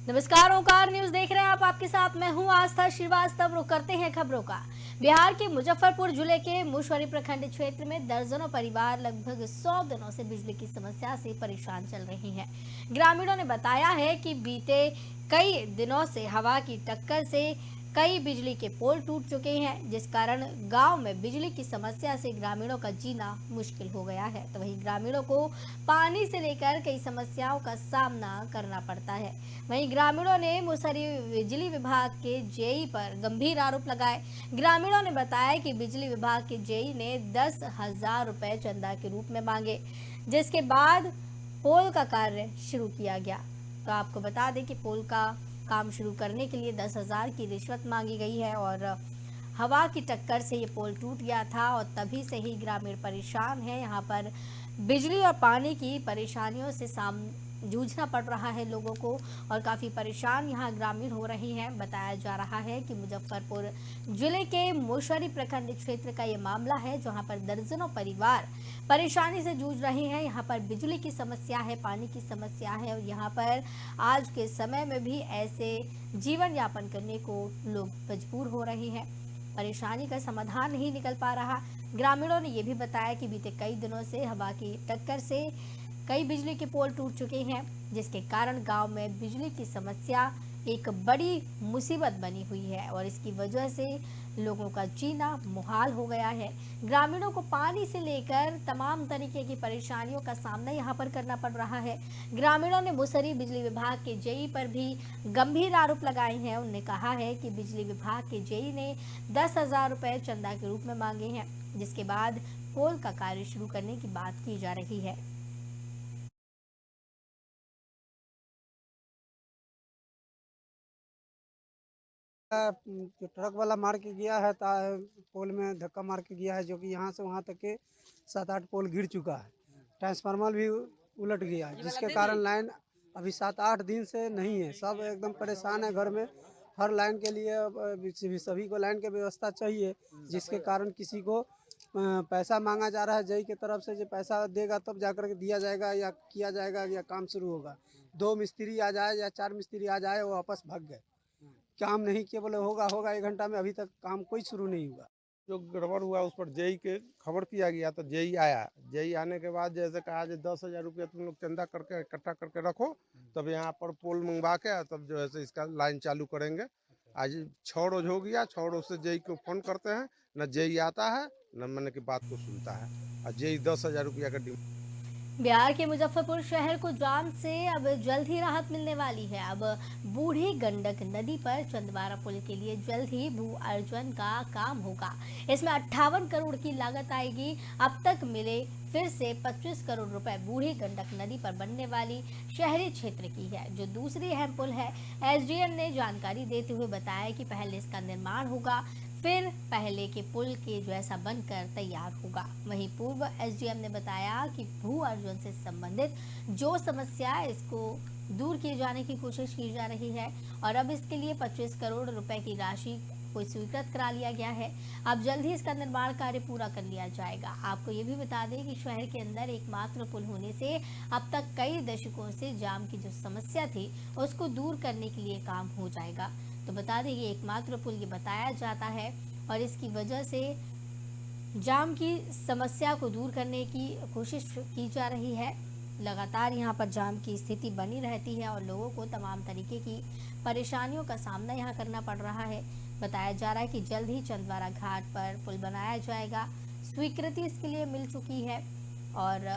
नमस्कार, ओंकार न्यूज देख रहे हैं आप। आपके साथ मैं हूं आस्था श्रीवास्तव। रुक करते हैं खबरों का। बिहार के मुजफ्फरपुर जिले के मुशहरी प्रखंड क्षेत्र में दर्जनों परिवार लगभग 100 दिनों से बिजली की समस्या से परेशान चल रहे हैं। ग्रामीणों ने बताया है कि बीते कई दिनों से हवा की टक्कर से कई बिजली के पोल टूट चुके हैं, जिस कारण गांव में बिजली की समस्या से ग्रामीणों का जीना मुश्किल हो गया है। तो वहीं ग्रामीणों को पानी से लेकर कई समस्याओं का सामना करना पड़ता है। वहीं ग्रामीणों ने मुसहरी बिजली विभाग के जेई पर गंभीर आरोप लगाए। ग्रामीणों ने बताया कि बिजली विभाग के जेई ने 10,000 रुपए चंदा के रूप में मांगे, जिसके बाद पोल का कार्य शुरू किया गया। तो आपको बता दें कि पोल का काम शुरू करने के लिए 10,000 की रिश्वत मांगी गई है और हवा की टक्कर से ये पोल टूट गया था और तभी से ही ग्रामीण परेशान है। यहाँ पर बिजली और पानी की परेशानियों से जूझना पड़ रहा है लोगों को और काफ़ी परेशान यहाँ ग्रामीण हो रहे हैं। बताया जा रहा है कि मुजफ्फरपुर जिले के मुशहरी प्रखंड क्षेत्र का ये मामला है, जहाँ पर दर्जनों परिवार परेशानी से जूझ रहे हैं। यहाँ पर बिजली की समस्या है, पानी की समस्या है और यहाँ पर आज के समय में भी ऐसे जीवन यापन करने को लोग मजबूर हो रहे हैं। परेशानी का समाधान नहीं निकल पा रहा। ग्रामीणों ने यह भी बताया कि बीते कई दिनों से हवा की टक्कर से कई बिजली के पोल टूट चुके हैं, जिसके कारण गांव में बिजली की समस्या एक बड़ी मुसीबत बनी हुई है और इसकी वजह से लोगों का जीना मुहाल हो गया है। ग्रामीणों को पानी से लेकर तमाम तरीके की परेशानियों का सामना यहाँ पर करना पड़ रहा है। ग्रामीणों ने मुसहरी बिजली विभाग के जेई पर भी गंभीर आरोप लगाए हैं। उन्होंने कहा है कि बिजली विभाग के जेई ने 10,000 रुपए चंदा के रूप में मांगे हैं, जिसके बाद पोल का कार्य शुरू करने की बात की जा रही है। जो ट्रक वाला मार के गया है पोल में धक्का मार के गया है, जो कि यहाँ से वहाँ तक के 7-8 पोल गिर चुका है। ट्रांसफार्मर भी उलट गया है, जिसके कारण लाइन अभी 7-8 दिन से नहीं है। सब एकदम परेशान है घर में। हर लाइन के लिए सभी को लाइन की व्यवस्था चाहिए, जिसके कारण किसी को पैसा मांगा जा रहा है जेई की तरफ से। जो पैसा देगा तब जाकर के दिया जाएगा या किया जाएगा या काम शुरू होगा। 2 मिस्त्री आ जाए या 4 मिस्त्री आ जाए, वो वापस भाग गए, काम नहीं किए, बोले होगा होगा 1 घंटा में। अभी तक काम कोई शुरू नहीं हुआ। जो गड़बड़ हुआ उस पर जेई के खबर किया गया, तो जेई आया। जेई आने के बाद जैसे कहा जो 10,000 रुपया तुम लोग चंदा करके इकट्ठा करके रखो, तब यहाँ पर पोल मंगवा के तब जो है इसका लाइन चालू करेंगे। आज 6 रोज हो गया, 6 रोज से जेई को फोन करते हैं, न जेई आता है न मैंने की बात को सुनता है। और जेई 10,000 रुपया का डिमांड। बिहार के मुजफ्फरपुर शहर को जाम से अब जल्द ही राहत मिलने वाली है। अब बूढ़ी गंडक नदी पर चंदवारा पुल के लिए जल्द ही भू अर्जन का काम होगा। इसमें 58 करोड़ की लागत आएगी। अब तक मिले फिर से 25 करोड़ रुपए बूढ़ी गंडक नदी पर बनने वाली शहरी क्षेत्र की है, जो दूसरी अहम पुल है। एसडीएम ने जानकारी देते हुए बताया कि पहले इसका निर्माण होगा, फिर पहले के पुल के जैसा बनकर तैयार होगा। वहीं पूर्व एसडीएम ने बताया कि भू अर्जन से संबंधित जो समस्या है, इसको दूर किए जाने की कोशिश की जा रही है और अब इसके लिए 25 करोड़ रुपए की राशि को स्वीकृत करा लिया गया है। अब जल्द ही इसका निर्माण कार्य पूरा कर लिया जाएगा। आपको ये भी बता दें कि शहर के अंदर एकमात्र पुल होने से अब तक कई दशकों से जाम की जो समस्या थी, उसको दूर करने के लिए काम हो जाएगा। तो बता दें ये एकमात्र पुल ये बताया जाता है और इसकी वजह से जाम की समस्या को दूर करने की कोशिश की जा रही है। लगातार यहाँ पर जाम की स्थिति बनी रहती है और लोगों को तमाम तरीके की परेशानियों का सामना यहाँ करना पड़ रहा है। बताया जा रहा है कि जल्द ही चंदवारा घाट पर पुल बनाया जाएगा। स्वीकृति इसके लिए मिल चुकी है और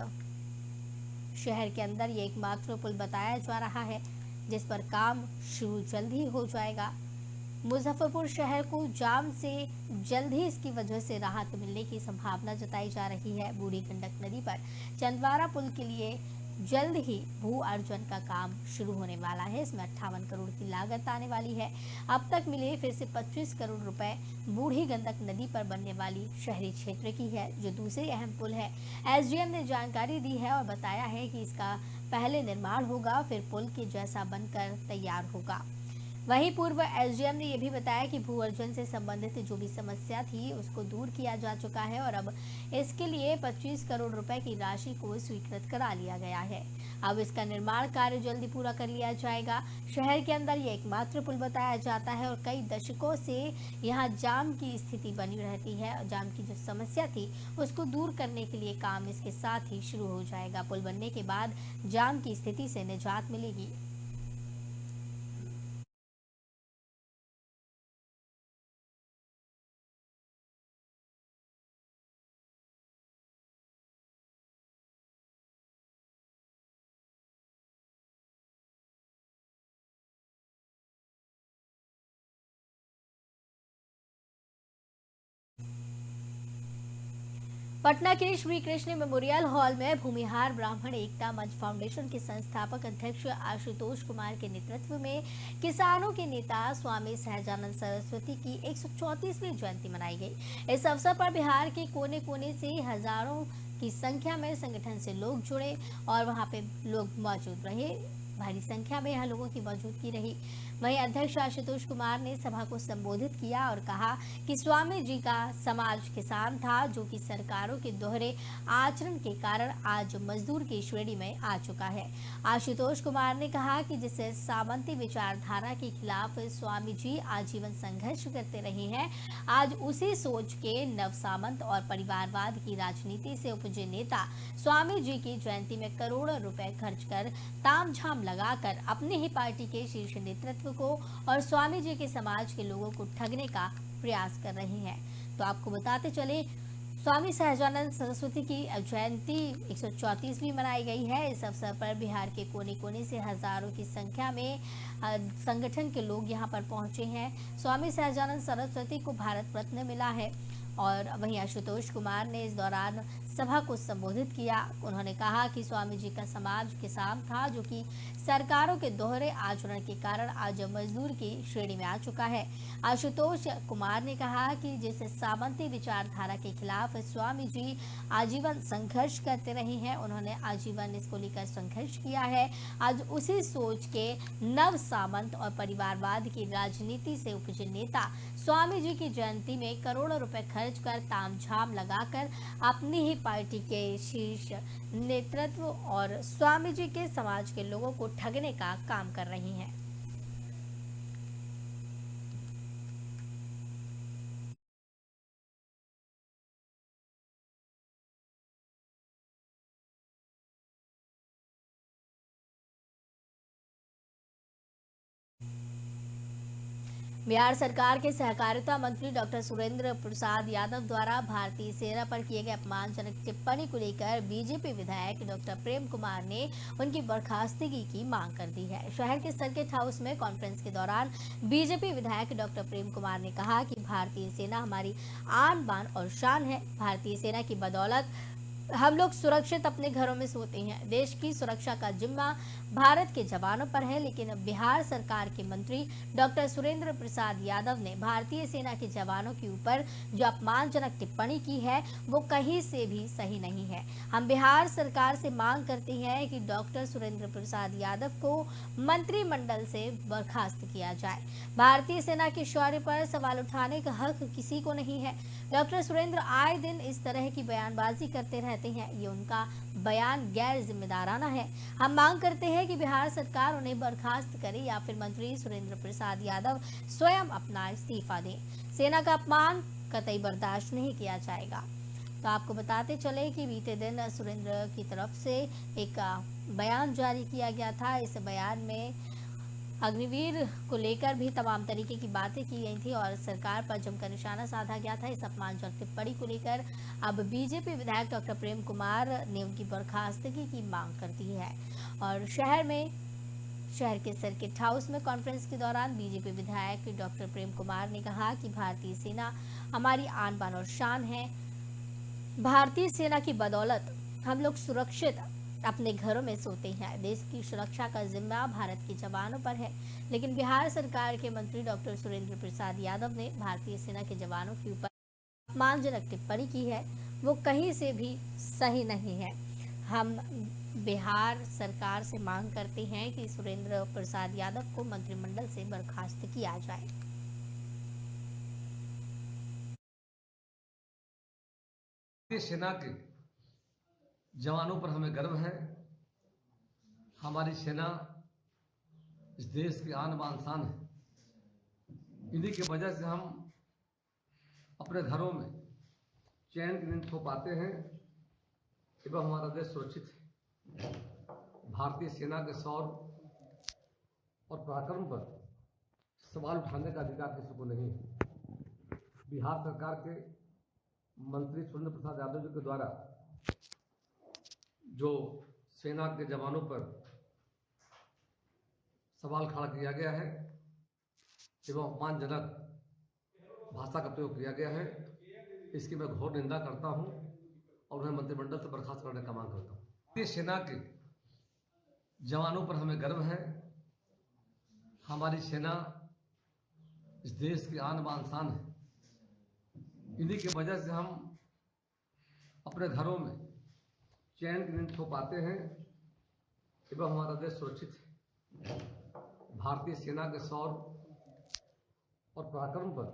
शहर के अंदर ये एकमात्र पुल बताया जा रहा है, जिस पर काम शुरू जल्द ही हो जाएगा। मुजफ्फरपुर शहर को जाम से जल्द ही इसकी वजह से राहत मिलने की संभावना जताई जा रही है। बूढ़ी गंडक नदी पर चंदवारा पुल के लिए जल्द ही भू अर्जन का काम शुरू होने वाला है। इसमें 58 करोड़ की लागत आने वाली है। अब तक मिले फिर से 25 करोड़ रुपए बूढ़ी गंडक नदी पर बनने वाली शहरी क्षेत्र की है, जो दूसरी अहम पुल है। एसडीएम ने जानकारी दी है और बताया है कि इसका पहले निर्माण होगा, फिर पुल के जैसा बनकर तैयार होगा। वहीं पूर्व एसडीएम ने यह भी बताया कि भू अर्जन से संबंधित जो भी समस्या थी उसको दूर किया जा चुका है और अब इसके लिए 25 करोड़ रुपए की राशि को स्वीकृत करा लिया गया है। अब इसका निर्माण कार्य जल्दी पूरा कर लिया जाएगा। शहर के अंदर ये एकमात्र पुल बताया जाता है और कई दशकों से यहाँ जाम की स्थिति बनी रहती है। जाम की जो समस्या थी उसको दूर करने के लिए काम इसके साथ ही शुरू हो जाएगा। पुल बनने के बाद जाम की स्थिति से निजात मिलेगी। पटना के श्री कृष्ण मेमोरियल हॉल में भूमिहार ब्राह्मण एकता मंच फाउंडेशन के संस्थापक अध्यक्ष आशुतोष कुमार के नेतृत्व में किसानों के नेता स्वामी सहजानंद सरस्वती की 134वीं जयंती मनाई गई। इस अवसर पर बिहार के कोने कोने से हजारों की संख्या में संगठन से लोग जुड़े और वहां पे लोग मौजूद रहे। भारी संख्या में यहाँ लोगों की मौजूदगी रही। वहीं अध्यक्ष आशुतोष कुमार ने सभा को संबोधित किया और कहा कि स्वामी जी का समाज किसान था, जो कि सरकारों के दोहरे आचरण के कारण आज मजदूर की श्रेणी में आ चुका है। आशुतोष कुमार ने कहा कि जिससे सामंती विचारधारा के खिलाफ स्वामी जी आजीवन संघर्ष करते रहे हैं, आज उसी सोच के नव सामंत और परिवारवाद की राजनीति से उपजे नेता स्वामी जी की जयंती में करोड़ों रुपए खर्च कर तामझाम लगाकर अपनी ही पार्टी के शीर्ष नेतृत्व को और स्वामी जी के समाज के लोगों को ठगने का प्रयास कर रहे हैं। तो आपको बताते चले, स्वामी सहजानंद सरस्वती की जयंती 134वीं मनाई गई है। इस अवसर पर बिहार के कोने कोने से हजारों की संख्या में संगठन के लोग यहां पर पहुंचे हैं। स्वामी सहजानंद सरस्वती को भारत रत्न मिला है। और वहीं आशुतोष कुमार ने इस दौरान सभा को संबोधित किया। उन्होंने कहा कि स्वामी जी का समाज किसान था, जो कि सरकारों के दोहरे आचरण के कारण आज मजदूर की श्रेणी में आ चुका है। आशुतोष कुमार ने कहा कि जिस सामंती विचारधारा के खिलाफ स्वामी जी आजीवन संघर्ष करते रहे हैं, उन्होंने आजीवन इसको लेकर संघर्ष किया है। आज उसी सोच के नव सामंत और परिवारवाद की राजनीति से उपजे नेता स्वामी जी की जयंती में करोड़ों रुपए खर्च कर तामझाम लगाकर अपनी ही पार्टी के शीर्ष नेतृत्व और स्वामी जी के समाज के लोगों को ठगने का काम कर रही हैं। बिहार सरकार के सहकारिता मंत्री डॉक्टर सुरेंद्र प्रसाद यादव द्वारा भारतीय सेना पर किए गए अपमानजनक टिप्पणी को लेकर बीजेपी विधायक डॉक्टर प्रेम कुमार ने उनकी बर्खास्तगी की मांग कर दी है। शहर के सर्किट हाउस में कॉन्फ्रेंस के दौरान बीजेपी विधायक डॉक्टर प्रेम कुमार ने कहा कि भारतीय सेना हमारी आन बान और शान है। भारतीय सेना की बदौलत हम लोग सुरक्षित अपने घरों में सोते हैं। देश की सुरक्षा का जिम्मा भारत के जवानों पर है, लेकिन बिहार सरकार के मंत्री डॉक्टर सुरेंद्र प्रसाद यादव ने भारतीय सेना के जवानों के ऊपर जो अपमानजनक टिप्पणी की है वो कहीं से भी सही नहीं है। हम बिहार सरकार से मांग करते हैं कि डॉक्टर सुरेंद्र प्रसाद यादव को मंत्रिमंडल से बर्खास्त किया जाए। भारतीय सेना के शौर्य पर सवाल उठाने का हक किसी को नहीं है। डॉक्टर सुरेंद्र आए दिन इस तरह की बयानबाजी करते रहते हैं, ये उनका बयान गैर जिम्मेदाराना है। हम मांग करते हैं कि बिहार सरकार उन्हें बर्खास्त करे या फिर मंत्री सुरेंद्र प्रसाद यादव स्वयं अपना इस्तीफा दें। सेना का अपमान कतई बर्दाश्त नहीं किया जाएगा। तो आपको बताते चले कि बीते दिन सुरेंद्र की तरफ से एक बयान जारी किया गया था। इस बयान में अग्निवीर को लेकर भी तमाम तरीके की बातें की गई थी और सरकार पर जमकर निशाना साधा गया था। इस अपमानजनक टिप्पणी को लेकर अब बीजेपी विधायक डॉक्टर प्रेम कुमार ने उनकी बर्खास्तगी की मांग कर दी है। और शहर के सर्किट हाउस में कॉन्फ्रेंस के दौरान बीजेपी विधायक डॉक्टर प्रेम कुमार ने कहा कि भारतीय सेना हमारी आन बान और शान है। भारतीय सेना की बदौलत हम लोग सुरक्षित अपने घरों में सोते हैं। देश की सुरक्षा का जिम्मा भारत के जवानों पर है, लेकिन बिहार सरकार के मंत्री डॉक्टर सुरेंद्र प्रसाद यादव ने भारतीय सेना के जवानों के ऊपर अपमानजनक टिप्पणी की है, वो कहीं से भी सही नहीं है। हम बिहार सरकार से मांग करते हैं कि सुरेंद्र प्रसाद यादव को मंत्रिमंडल से बर्खास्त किया जाए। भारतीय सेना के जवानों पर हमें गर्व है। हमारी सेना इस देश की आन बान शान है। इन्हीं की वजह से हम अपने घरों में चैन की नींद सो पाते हैं एवं हमारा देश सुरक्षित है। भारतीय सेना के शौर्य और पराक्रम पर सवाल उठाने का अधिकार किसी को नहीं है। बिहार सरकार के मंत्री सुरेंद्र प्रसाद यादव जी के द्वारा जो सेना के जवानों पर सवाल खड़ा किया गया है एवं अपमानजनक भाषा का प्रयोग किया गया है, इसकी मैं घोर निंदा करता हूं और उन्हें मंत्रिमंडल से बर्खास्त करने का मांग करता हूं। भारतीय सेना के जवानों पर हमें गर्व है। हमारी सेना इस देश की आन बान शान है। इन्हीं की वजह से हम अपने घरों में चैन की नींद सो पाते हैं एवं हमारा देश सुरक्षित है। भारतीय सेना के शौर्य और पराक्रम पर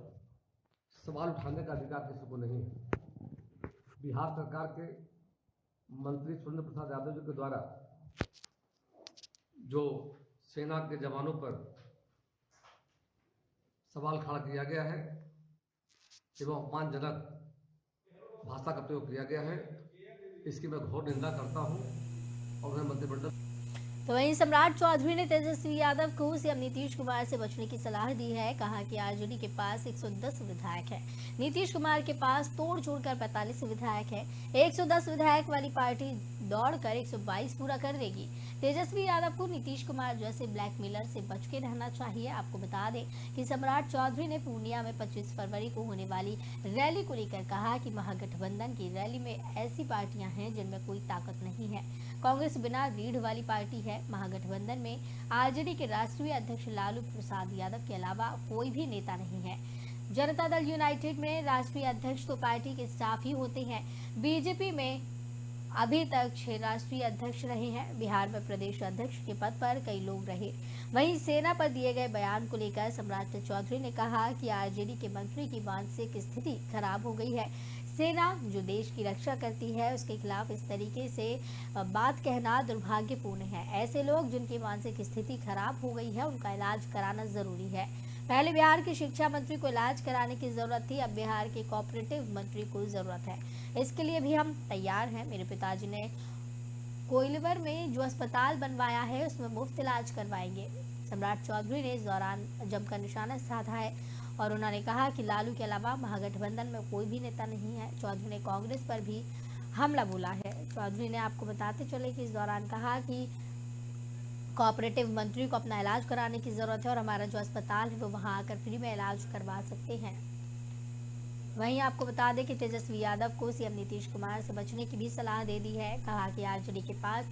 सवाल उठाने का अधिकार किसी को नहीं है। बिहार सरकार के मंत्री सुरेंद्र प्रसाद यादव जी के द्वारा जो सेना के जवानों पर सवाल खड़ा किया गया है एवं अपमानजनक भाषा का प्रयोग किया गया है, इसकी मैं घोर निंदा करता हूं और उन्हें मंत्रिमंडल। तो वहीं सम्राट चौधरी ने तेजस्वी यादव को सीएम नीतीश कुमार से बचने की सलाह दी है। कहा कि आरजेडी के पास 110 विधायक है, नीतीश कुमार के पास तोड़ जोड़कर 45 विधायक है। 110 विधायक वाली पार्टी दौड़कर 122 पूरा कर लेगी। तेजस्वी यादव को नीतीश कुमार जैसे ब्लैकमेलर से बच के रहना चाहिए। आपको बता दें कि सम्राट चौधरी ने पूर्णिया में 25 फरवरी को होने वाली रैली को लेकर कहा कि महागठबंधन की रैली में ऐसी पार्टियां हैं जिनमें कोई ताकत नहीं है। कांग्रेस बिना रीढ़ वाली पार्टी है। महागठबंधन में आरजेडी के राष्ट्रीय अध्यक्ष लालू प्रसाद यादव के अलावा कोई भी नेता नहीं है। जनता दल यूनाइटेड में राष्ट्रीय अध्यक्ष तो पार्टी के स्टाफ ही होते हैं। बीजेपी में अभी तक 6 राष्ट्रीय अध्यक्ष रहे हैं। बिहार में प्रदेश अध्यक्ष के पद पर कई लोग रहे। वहीं सेना पर दिए गए बयान को लेकर सम्राट चौधरी ने कहा कि आरजेडी के मंत्री की मानसिक स्थिति खराब हो गई है। सेना जो देश की रक्षा करती है उसके खिलाफ इस तरीके से बात कहना दुर्भाग्यपूर्ण है। ऐसे लोग जिनकी मानसिक स्थिति खराब हो गई है उनका इलाज कराना जरूरी है। पहले बिहार के शिक्षा मंत्री को इलाज कराने की जरूरत थी, अब बिहार के कोऑपरेटिव मंत्री को जरूरत है। इसके लिए भी हम तैयार हैं। मेरे पिताजी ने कोइलवर में जो अस्पताल बनवाया है उसमें मुफ्त इलाज करवाएंगे। सम्राट चौधरी ने इस दौरान जमकर निशाना साधा है और उन्होंने कहा कि लालू के अलावा महागठबंधन में कोई भी नेता नहीं है। चौधरी ने कांग्रेस पर भी हमला बोला है। चौधरी ने आपको बताते चले कि इस दौरान कहा कि कोऑपरेटिव मंत्री को अपना इलाज कराने की जरूरत है और हमारा जो अस्पताल है वो वहां आकर फ्री में इलाज करवा सकते हैं। वहीं आपको बता दें कि तेजस्वी यादव को सीएम नीतीश कुमार से बचने की भी सलाह दे दी है। कहा कि आरजेडी के पास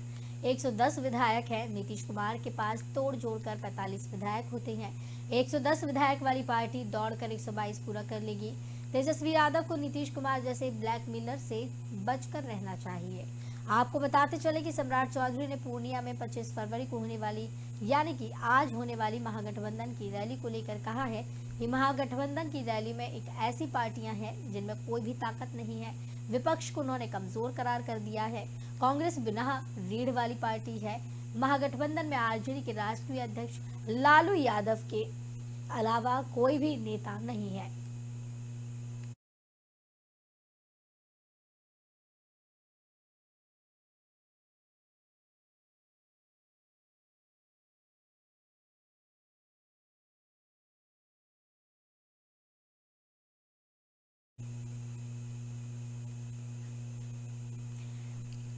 110 विधायक है, नीतीश कुमार के पास तोड़ जोड़कर 45 विधायक होते हैं। 110 विधायक वाली पार्टी दौड़कर 122 पूरा कर लेगी। तेजस्वी यादव को नीतीश कुमार जैसे ब्लैकमेलर से बचकर रहना चाहिए। आपको बताते चले कि सम्राट चौधरी ने पूर्णिया में 25 फरवरी को होने वाली यानी कि आज होने वाली महागठबंधन की रैली को लेकर कहा है कि महागठबंधन की रैली में एक ऐसी पार्टियां हैं जिनमें कोई भी ताकत नहीं है। विपक्ष को उन्होंने कमजोर करार कर दिया है। कांग्रेस बिना रीढ़ वाली पार्टी है। महागठबंधन में आरजेडी के राष्ट्रीय अध्यक्ष लालू यादव के अलावा कोई भी नेता नहीं है।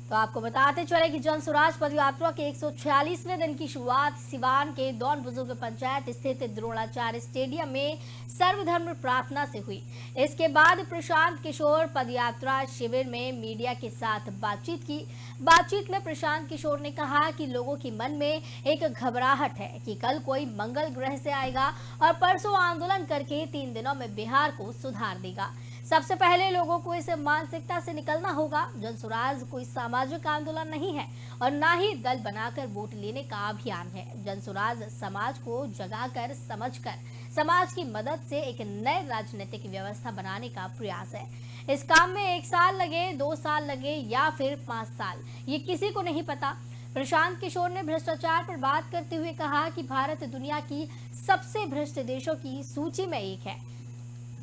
तो आपको बताते चले कि जन स्वराज पद यात्रा के 146वें दिन की शुरुआत सिवान के दौन बुजुर्ग पंचायत स्थित द्रोणाचार्य स्टेडियम में सर्वधर्म प्रार्थना से हुई। इसके बाद प्रशांत किशोर पदयात्रा शिविर में मीडिया के साथ बातचीत की। बातचीत में प्रशांत किशोर ने कहा कि लोगों के मन में एक घबराहट है कि कल कोई मंगल ग्रह से आएगा और परसों आंदोलन करके 3 दिनों में बिहार को सुधार देगा। सबसे पहले लोगों को इस मानसिकता से निकलना होगा। जनसुराज कोई सामाजिक आंदोलन नहीं है और ना ही दल बनाकर वोट लेने का अभियान है। जनसुराज समाज को जगाकर, समझकर, समाज की मदद से एक नए राजनीतिक व्यवस्था बनाने का प्रयास है। इस काम में 1 साल लगे, 2 साल लगे या फिर 5 साल, ये किसी को नहीं पता। प्रशांत किशोर ने भ्रष्टाचार पर बात करते हुए कहा कि भारत दुनिया की सबसे भ्रष्ट देशों की सूची में एक है।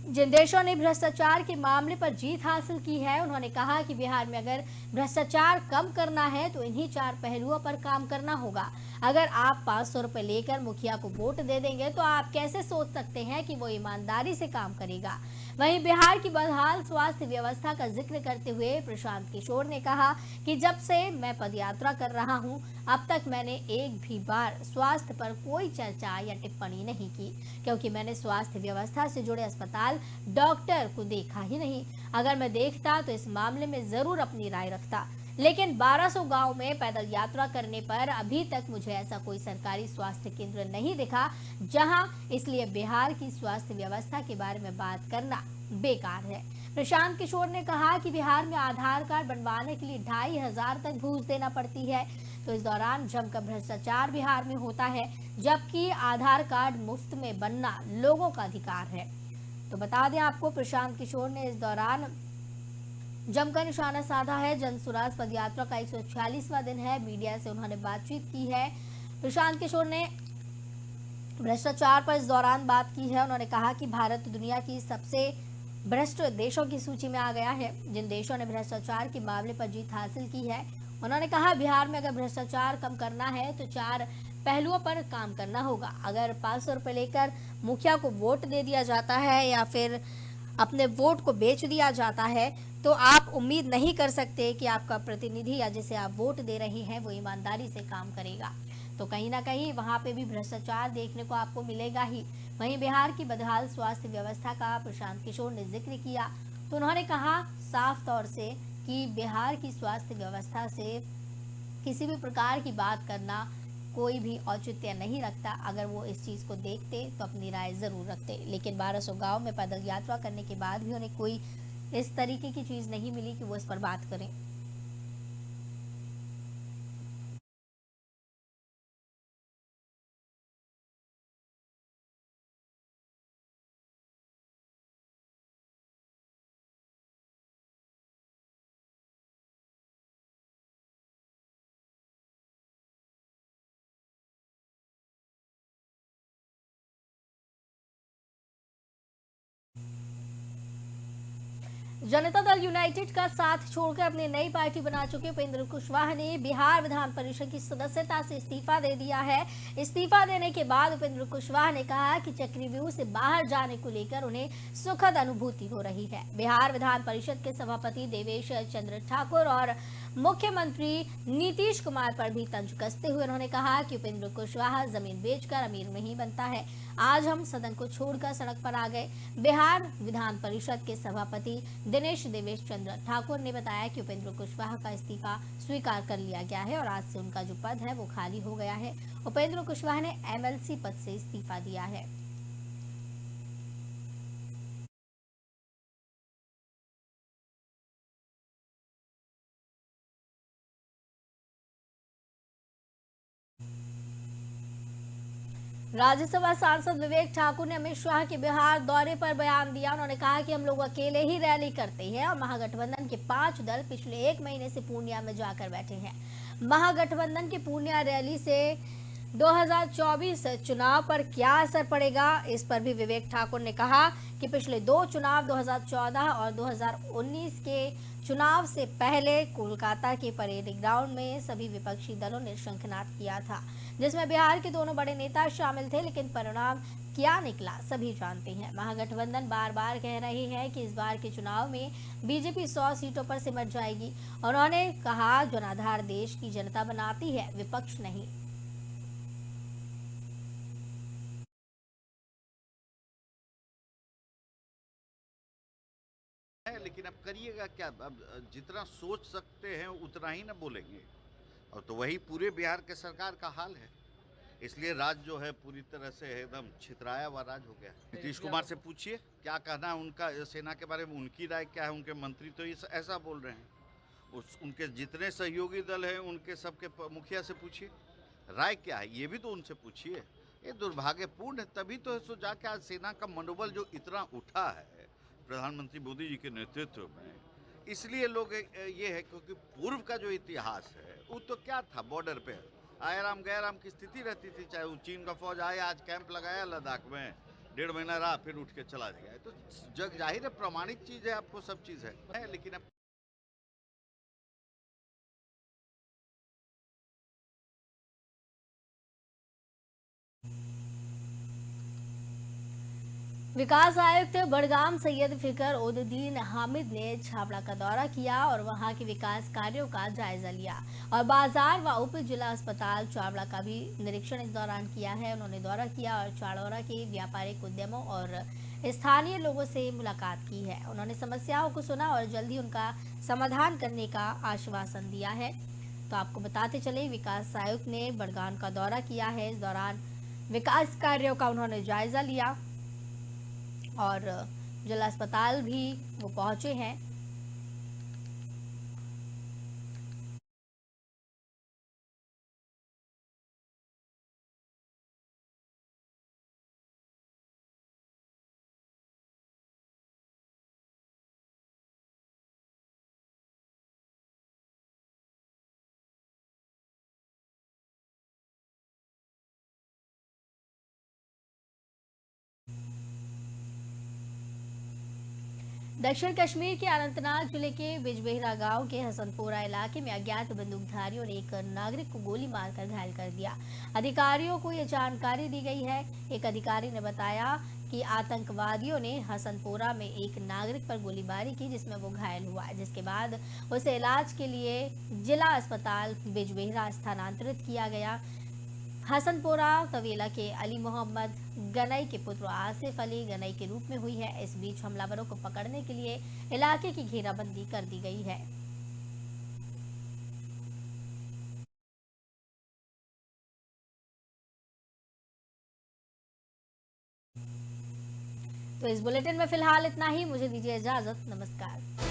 जिन देशों ने भ्रष्टाचार के मामले पर जीत हासिल की है, उन्होंने कहा कि बिहार में अगर भ्रष्टाचार कम करना है तो इन्हीं 4 पहलुओं पर काम करना होगा। अगर आप 500 रुपए लेकर मुखिया को वोट दे देंगे तो आप कैसे सोच सकते हैं कि वो ईमानदारी से काम करेगा। वहीं बिहार की बदहाल स्वास्थ्य व्यवस्था का जिक्र करते हुए प्रशांत किशोर ने कहा कि जब से मैं पदयात्रा कर रहा हूं, अब तक मैंने एक भी बार स्वास्थ्य पर कोई चर्चा या टिप्पणी नहीं की, क्योंकि मैंने स्वास्थ्य व्यवस्था से जुड़े अस्पताल, डॉक्टर को देखा ही नहीं। अगर मैं देखता तो इस मामले में जरूर अपनी राय रखता, लेकिन 1200 गांव में पैदल यात्रा करने पर अभी तक मुझे ऐसा कोई सरकारी स्वास्थ्य केंद्र नहीं दिखा जहां, इसलिए बिहार की स्वास्थ्य व्यवस्था के बारे में बात करना बेकार है। प्रशांत किशोर ने कहा कि बिहार में आधार कार्ड बनवाने के लिए 2500 तक घूस देना पड़ती है, तो इस दौरान जमकर भ्रष्टाचार बिहार में होता है, जबकि आधार कार्ड मुफ्त में बनना लोगों का अधिकार है। तो बता दें आपको, प्रशांत किशोर ने इस दौरान जमकर निशाना साधा है। जनसुराज पदयात्रा का 146वां दिन है। मीडिया से उन्होंने बातचीत की है। प्रशांत किशोर ने भ्रष्टाचार पर इस दौरान बात की है। उन्होंने कहा कि भारत दुनिया की सबसे भ्रष्ट देशों की सूची में आ गया है, जिन देशों ने भ्रष्टाचार के मामले पर जीत हासिल की है। उन्होंने कहा बिहार में अगर भ्रष्टाचार कम करना है तो 4 पहलुओं पर काम करना होगा। अगर 500 रुपए लेकर मुखिया को वोट दे दिया जाता है या फिर अपने वोट को बेच दिया जाता है, तो आप उम्मीद नहीं कर सकते कि आपका प्रतिनिधि या जिसे आप वोट दे रहे हैं वो ईमानदारी से काम करेगा। तो कहीं ना कहीं वहां पे भी भ्रष्टाचार देखने को आपको मिलेगा ही। वहीं बिहार की बदहाल स्वास्थ्य व्यवस्था का प्रशांत किशोर ने जिक्र किया, तो उन्होंने कहा साफ तौर से कि बिहार की स्वास्थ्य व्यवस्था से किसी भी प्रकार की बात करना कोई भी औचित्य नहीं रखता। अगर वो इस चीज़ को देखते तो अपनी राय ज़रूर रखते, लेकिन 1200 गांव में पैदल यात्रा करने के बाद भी उन्हें कोई इस तरीके की चीज़ नहीं मिली कि वो इस पर बात करें। जनता दल यूनाइटेड का साथ छोड़कर अपनी नई पार्टी बना चुके उपेंद्र कुशवाहा ने बिहार विधान परिषद की सदस्यता से इस्तीफा दे दिया है। इस्तीफा देने के बाद उपेंद्र कुशवाहा ने कहा कि चक्रव्यूह से बाहर जाने को लेकर उन्हें सुखद अनुभूति हो रही है। बिहार विधान परिषद के सभापति देवेश चंद्र ठाकुर और मुख्यमंत्री नीतीश कुमार पर भी तंज कसते हुए उन्होंने कहा कि उपेंद्र कुशवाहा जमीन बेचकर अमीर नहीं बनता है। आज हम सदन को छोड़कर सड़क पर आ गए। बिहार विधान परिषद के सभापति दिनेश देवेश चंद्र ठाकुर ने बताया कि उपेंद्र कुशवाहा का इस्तीफा स्वीकार कर लिया गया है और आज से उनका जो पद है वो खाली हो गया है। उपेंद्र कुशवाहा ने एमएलसी पद से इस्तीफा दिया है। राज्यसभा सांसद विवेक ठाकुर ने अमित शाह के बिहार दौरे पर बयान दिया। उन्होंने कहा कि हम लोग अकेले ही रैली करते हैं और महागठबंधन के 5 दल पिछले 1 महीने से पूर्णिया में जाकर बैठे हैं। महागठबंधन की पूर्णिया रैली से 2024 चुनाव पर क्या असर पड़ेगा, इस पर भी विवेक ठाकुर ने कहा कि पिछले 2 चुनाव 2014 और 2019 के चुनाव से पहले कोलकाता के परेड ग्राउंड में सभी विपक्षी दलों ने शंखनाद किया था, जिसमें बिहार के दोनों बड़े नेता शामिल थे, लेकिन परिणाम क्या निकला सभी जानते हैं। महागठबंधन बार बार कह रही है कि इस बार के चुनाव में बीजेपी 100 सीटों पर सिमट जाएगी। उन्होंने कहा जनाधार देश की जनता बनाती है, विपक्ष नहीं। लेकिन अब करिएगा क्या, अब जितना सोच सकते हैं उतना ही ना बोलेंगे, और तो वही पूरे बिहार के सरकार का हाल है। इसलिए राज जो है पूरी तरह से एकदम छितराया हुआ राज हो गया। नीतीश कुमार से पूछिए क्या कहना है उनका सेना के बारे में, उनकी राय क्या है। उनके मंत्री तो ऐसा बोल रहे हैं। उनके जितने सहयोगी दल हैं उनके सबके मुखिया से पूछिए राय क्या है, ये भी तो उनसे पूछिए। ये दुर्भाग्यपूर्ण है। तभी तो जाके आज सेना का मनोबल जो इतना उठा है प्रधानमंत्री मोदी जी के नेतृत्व में, इसलिए लोग ये है क्योंकि पूर्व का जो इतिहास है वो तो क्या था, बॉर्डर पे आयाराम गैराम की स्थिति रहती थी। चाहे वो चीन का फौज आया, आज कैंप लगाया लद्दाख में, 1.5 महीना रहा, फिर उठ के चला गया। तो जग जाहिर है, प्रमाणित चीज है, आपको सब चीज है लेकिन अब विकास आयुक्त बड़गाम सैयद फिकर उद्दीन हामिद ने छाबड़ा का दौरा किया और वहां के विकास कार्यों का जायजा लिया और बाजार व उप जिला अस्पताल चावड़ा का भी निरीक्षण इस दौरान किया है। उन्होंने दौरा किया और चाड़ौरा के व्यापारिक उद्यमों और स्थानीय लोगों से मुलाकात की है। उन्होंने समस्याओं को सुना और जल्दी उनका समाधान करने का आश्वासन दिया है। तो आपको बताते चले, विकास आयुक्त ने बड़गाम का दौरा किया है। इस दौरान विकास कार्यों का उन्होंने जायजा लिया और जिला अस्पताल भी वो पहुंचे हैं। दक्षिण कश्मीर के अनंतनाग जिले के बिजबेहरा गांव के हसनपुरा इलाके में अज्ञात बंदूकधारियों ने एक नागरिक को गोली मारकर घायल कर दिया। अधिकारियों को यह जानकारी दी गई है। एक अधिकारी ने बताया कि आतंकवादियों ने हसनपुरा में एक नागरिक पर गोलीबारी की, जिसमें वो घायल हुआ, जिसके बाद उसे इलाज के लिए जिला अस्पताल बिजबेहरा स्थानांतरित किया गया। हसनपुरा तवेला के अली मोहम्मद गनई के पुत्र आसिफ अली गनई के रूप में हुई है। इस बीच हमलावरों को पकड़ने के लिए इलाके की घेराबंदी कर दी गई है। तो इस बुलेटिन में फिलहाल इतना ही। मुझे दीजिए इजाजत। नमस्कार।